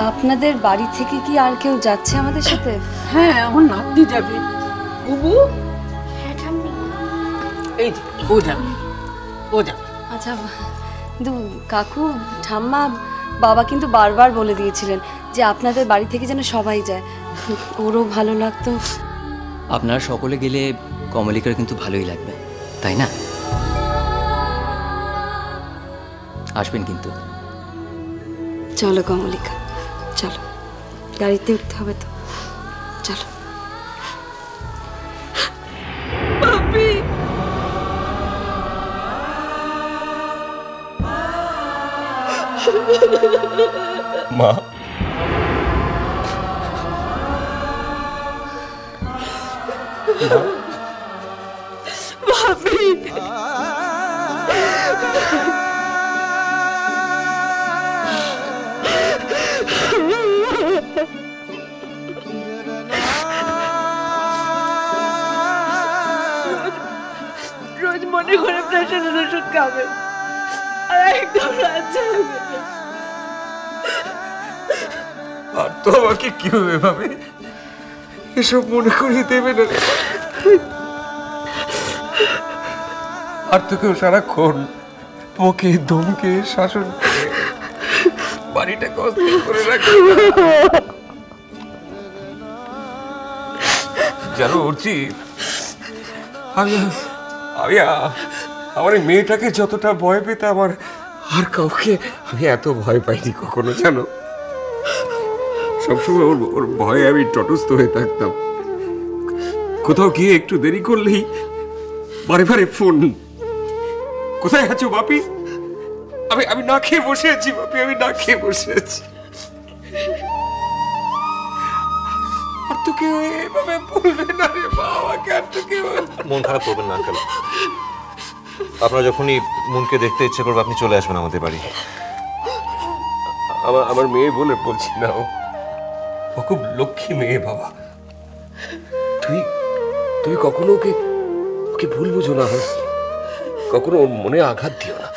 আপনাদের বাড়ি থেকে কি আর কেউ যাচ্ছে আমাদের সাথে? হ্যাঁ, আমার নাতনি যাবে। বুবু, হ্যাঁ ঠাম্মি, এই যে ও যাবে, ও যাবে। আচ্ছা, কিন্তু কাকু ঠাম্মা বাবা কিন্তু বারবার বলে দিয়েছিলেন যে আপনাদের বাড়ি থেকে যেন সবাই যায়, ওরও ভালো লাগতো। আপনারা সকলে গেলে কমলিকার কিন্তু ভালোই লাগবে, তাই না? আসবেন কিন্তু। চলো কমলিকা, চলো, গাড়িতে উঠতে হবে তো, চলো। মা, রোজ মনে করে প্রেশারের ওষুধ খাবে আর একদম রাত জাগবে। আর তো আমাকে কি হবে ভাবে, এসব মনে করিয়ে দেবে না। আর তোকেও সারাক্ষণ পোকে ধমকে শাসন করে বাড়িটাকে অস্থির করে রাখে। জানো উঠছি, আমি আমার এই মেয়েটাকে যতটা ভয় পেতাম আর কাউকে আমি এত ভয় পাইনি কখনো। জানো, সবসময় ওর ভয়ে আমি তটস্থ হয়ে থাকতাম। কোথাও গিয়ে একটু দেরি করলেই বারে বারে ফোন, কোথায় আছো বাপি? আমি না খেয়ে বসে আছি বাপি, আমি না খেয়ে বসে আছি। আর তোকে এভাবে বলবে না রে বাবা, কেন তোকে মন খারাপ করবেন না আঙ্কেল। আপনার যখনই মনকে দেখতে ইচ্ছে করবে আপনি চলে আসবেন আমাদের বাড়ি। আমার মেয়ে বলে বলছি না, ও খুব লক্ষ্মী মেয়ে বাবা। তুই কখনো ওকে ভুল বুঝো না, কখনো ওর মনে আঘাত দিও না।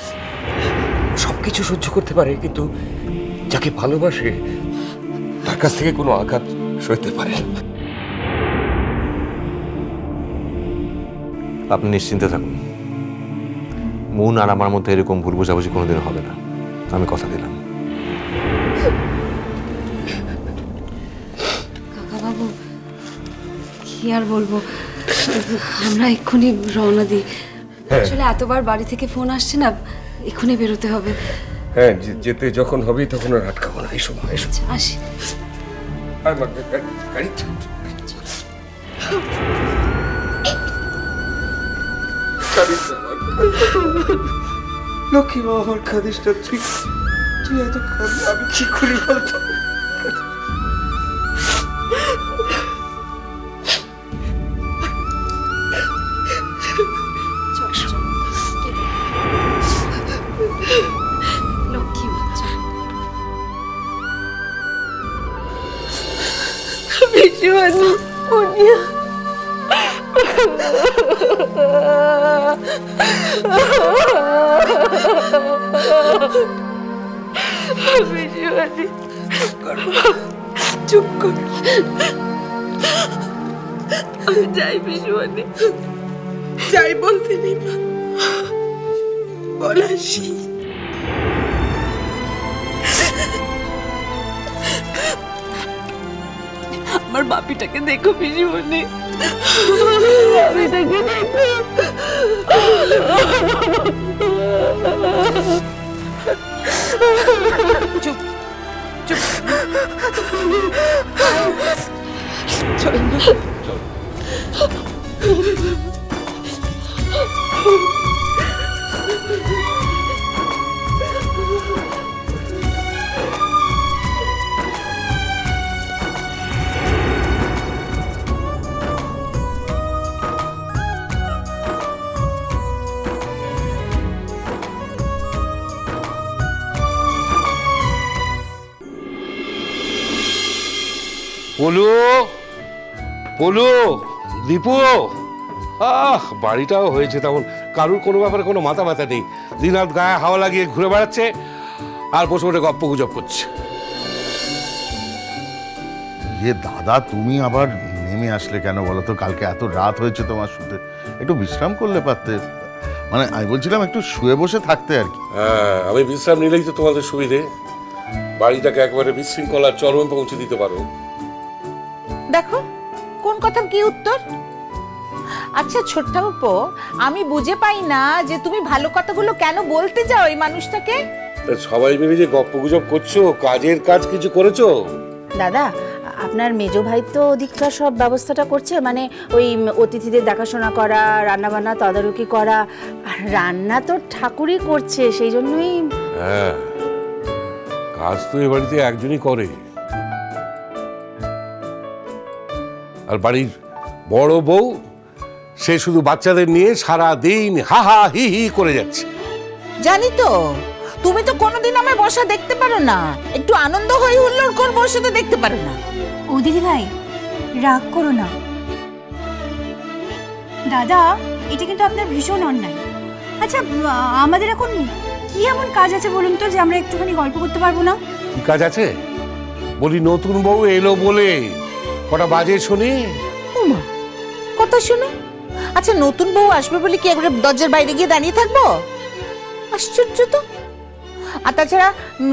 সবকিছু সহ্য করতে পারে, কিন্তু যাকে ভালোবাসে তার কাছ থেকে কোনো আঘাত সইতে পারে না। আপনি নিশ্চিন্তে থাকুন, মন আর আমার মধ্যে এরকম ভুল বোঝাবুঝি কোনোদিন হবে না, আমি কথা দিলাম। কাকাবাবু, কি আর বলবো, আমরা এক্ষুনি রওনা দিই। আসলে এতবার বাড়ি থেকে ফোন আসছে না, এক্ষুনি বেরোতে হবে। হ্যাঁ, যেতে যখন হবে তখন আর আটকাবো না। এসো মা, এসো। আসি। লক্ষ্মী মা, আমার কাঁদিস না। তুই এত কাঁদি, আমি কি করি বলতো? লক্ষ্মী বাচ্চা। বিজুয়ানি, মুনিয়া, বিজুয়ানি, চুপ কর। আমি যাই বিজুয়ানি, যাই বলতে নেই, বলাসি। আমার বাপিটাকে দেখো বিজুয়ানি, বাপিটাকে দেখো। চুপ চুপ, চল পলু, পলু, দীপু, বাড়িটাও হয়েছে তেমন, কারুর কোনো ব্যাপারে কোনো মাথা ব্যথা নেই। দিন রাত গায়ে হাওয়া লাগিয়ে ঘুরে বেড়াচ্ছে আর বসে বসে গপ্প গুজব করছে। ইয়ে দাদা, তুমি আবার নেমে আসলে কেন বলো তো? কালকে এত রাত হয়েছে তোমার শুতে, একটু বিশ্রাম করলে পারতে। মানে আমি বলছিলাম একটু শুয়ে বসে থাকতে আর কি। হ্যাঁ, আমি বিশ্রাম নিলেই তো তোমাদের সুবিধে, বাড়িটাকে একবারে বিশৃঙ্খলার চরমে পৌঁছে দিতে পারো। দেখো কোন কথার কি উত্তর। আচ্ছা ছোট্টাপু, আমি বুঝে পাই না যে তুমি ভালো কথাগুলো কেন বলতে যাও এই মানুষটাকে। সবাই মিলে যে গপ্প গুজব করছো, কাজের কাজ কিছু করেছো? দাদা, আপনার মেজো ভাই তো ওদিককার সব ব্যবস্থাটা করছে, মানে ওই অতিথিদের দেখাশোনা করা, রান্নাবান্না তদারকি করা। আর রান্না তো ঠাকুরই করছে, সেই জন্যই। হ্যাঁ, কাজ তো এ বাড়িতে একজনই করে। আর বাড়ির বড় বউ, সে শুধু বাচ্চাদের নিয়ে সারা দিন হা হা হি হি করে যাচ্ছে। জানি তো, তুমি তো কোনোদিন আমায় বসা দেখতে পারো না, একটু আনন্দ হয়ে হুল্লোড় করে বসে তো দেখতে পারো না। ও দিদি ভাই, রাগ করো না। দাদা, এটা কিন্তু আপনার ভীষণ অন্যায়। আচ্ছা, আমাদের এখন কি এমন কাজ আছে বলুন তো, যে আমরা একটুখানি গল্প করতে পারবো না? কি কাজ আছে? বলি নতুন বউ এলো বলে কটা বাজে শুনি। ওমা, কথা শুনো। আচ্ছা, নতুন বউ আসবে বলে কি একবারে দরজার বাইরে গিয়ে দাঁড়িয়ে থাকবো? আশ্চর্য তো। আর তাছাড়া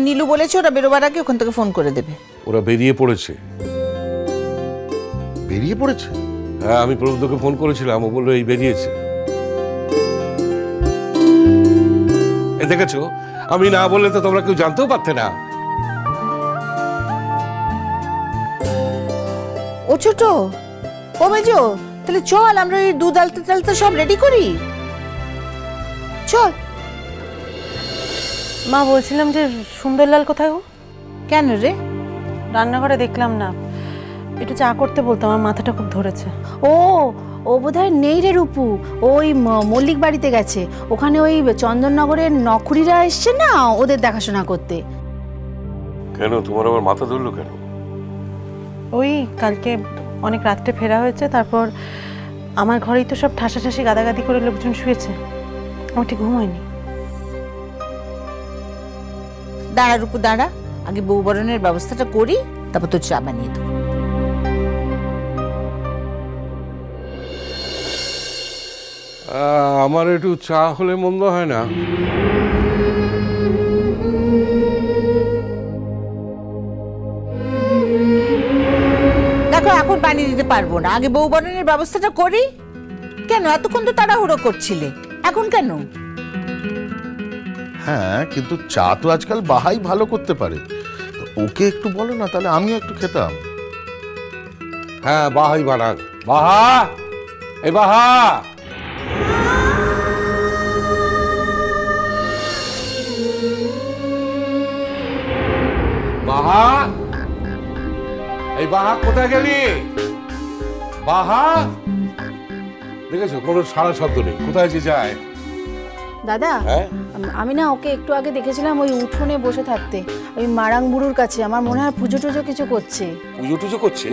নীলু বলেছে ওরা বেরোবার আগে ওখান থেকে ফোন করে দেবে। ওরা বেরিয়ে পড়েছে। বেরিয়ে পড়েছে? হ্যাঁ, আমি প্রবুদ্ধকে ফোন করেছিলাম, ও বললো এই বেরিয়েছে। এ দেখেছো, আমি না বললে তো তোমরা কেউ জানতেও পারতে না। ও ছোট, ও মেজো, তাহলে চল আমরা এই দুধ আলতে টালতে সব রেডি করি। চল। মা, বলছিলাম যে সুন্দরলাল কোথায়? ও কেন রে? রান্নাঘরে দেখলাম না, একটু চা করতে বলতো, আমার মাথাটা খুব ধরেছে। ও ও বোধহয় নেই রে রূপু, ওই মল্লিক বাড়িতে গেছে। ওখানে ওই চন্দননগরের নখুরিরা এসছে না, ওদের দেখাশোনা করতে। কেন, তোমার আবার মাথা ধরলো কেন? ওই কালকে অনেক রাত্রে ফেরা হয়েছে, তারপর আমার ঘরেই তো সব ঠাসাঠাসি গাদাগাদি করে লোকজন শুয়েছে, আমার ঠিক ঘুম হয়নি। দাঁড়া রূপু, দাঁড়া, আগে বউ বরণের ব্যবস্থাটা করি, তারপর তো চা বানিয়ে দেবো। আমার একটু চা হলে মন্দ হয় না। দেখো, এখন বানিয়ে দিতে পারবো না, আগে বউ বরণের ব্যবস্থাটা করি। কেন এতক্ষণ তো তাড়াহুড়ো করছিলে, এখন কেন? হ্যাঁ, কিন্তু চা তো আজকাল বাহাই ভালো করতে পারে, তো ওকে একটু বলো না, তাহলে আমিও একটু খেতাম। হ্যাঁ, বাহাই বানাক। বাহা, এই বাহা, বাহা, এই বাহা কোথায় গেলি? বাহা, দেখেছো কোনো সারা শব্দ নেই, কোথায় যে যায়। দাদা, হ্যাঁ? আমি না ওকে একটু আগে দেখেছিলাম ওই উঠোনে বসে থাকতে, ওই মারাং বুড়ুর কাছে। আমার মনে হয় পুজো টুজো কিছু করছে। পুজো টুজো করছে?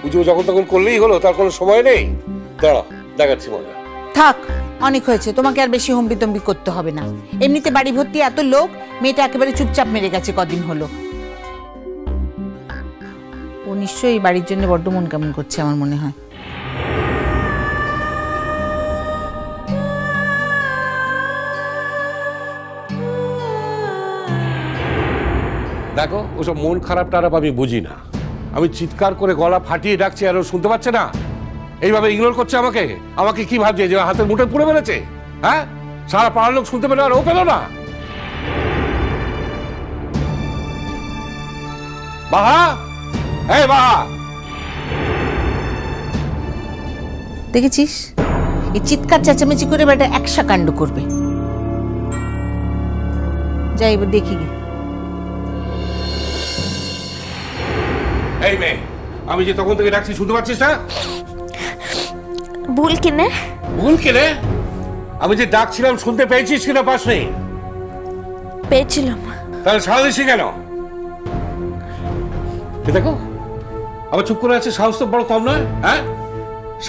পুজো যখন তখন করলেই হলো, তার কোনো সময় নেই। দাঁড়া, দেখাচ্ছি মজা। থাক, অনেক হয়েছে, তোমাকে আর বেশি হম্বিতম্বি করতে হবে না। এমনিতে বাড়ি ভর্তি এত লোক, মেয়েটা একেবারে চুপচাপ মেরে গেছে কদিন হলো। ও নিশ্চয়ই বাড়ির জন্য বড্ড মন কেমন করছে আমার মনে হয়। দেখো, ওসব মন খারাপ টারাপ আমি বুঝি না। আমি চিৎকার করে গলা ফাটিয়ে ডাকছি আর ও শুনতে পাচ্ছে না, এইভাবে ইগনোর করছে আমাকে। আমাকে কি ভাবছে, যে হাতের মুঠে পুড়ে ফেলেছে? হ্যাঁ, সারা পাড়ার লোক শুনতে পেল আর ও পেল না। বাহা, এই বাহা, দেখেছিস, এই চিৎকার চেঁচামেচি করে বেটা একশা কাণ্ড করবে। যাই এবার দেখি গে। এই মেয়ে, আমি যে তখন থেকে ডাকছি শুনতে পাচ্ছিস না? ভুল কিনে? ভুল কিনে? আমি যে ডাকছিলাম শুনতে পেয়েছিস কিনা পাসনি? পেয়েছিলাম। তাহলে সারা দিসি কেন? দেখো, আবার চুপ করে আছে, সাহস তো বড় কম নয়। হ্যাঁ,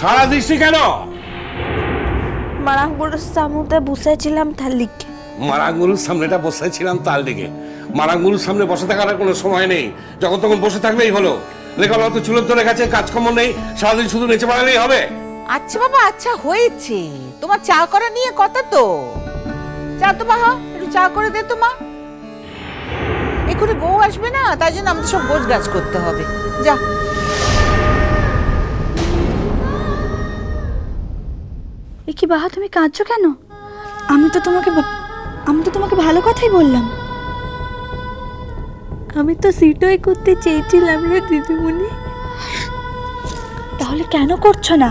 সারা দিসি কেন? মারাঙ্গুড়ের সামনে বসেছিলাম তার লিখে। মারাঙ্গুরুর সামনেটা বসেছিলাম তার দিকে? মারাঙ্গুরুর সামনে বসে থাকার কোনো সময় নেই, যখন তখন বসে থাকলেই হলো। লেখাপড়া তো চুলোর ধরে গেছে, কাজকর্ম নেই, সারাদিন শুধু নেচে বেড়ালেই হবে? আচ্ছা বাবা, আচ্ছা হয়েছে, তোমার চা করা নিয়ে কথা তো। চা তো বাহা, একটু চা করে দে তো মা। এক্ষুনি বউ আসবে না, তাই জন্য আমাদের সব গোছ গাছ করতে হবে। যা। এ কি বাহা, তুমি কাঁদছো কেন? আমি তো তোমাকে ভালো কথাই বললাম। আমি তো সিটই করতে চেয়েছিলাম রে দিদিমণি। তাহলে কেন করছো না?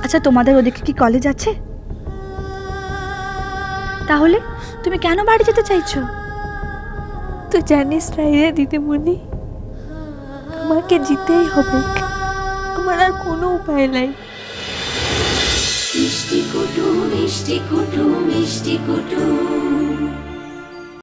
আচ্ছা তোমাদের ওদিকে কি কলেজ আছে? তাহলে তুমি কেন বাড়ি যেতে চাইছো? তুই জানিস না রে দিদিমণি, আমাকে যেতেই হবে, আমার আর কোনো উপায় নাই। মিষ্টি কুটু মিষ্টি কুটু মিষ্টি কুটু।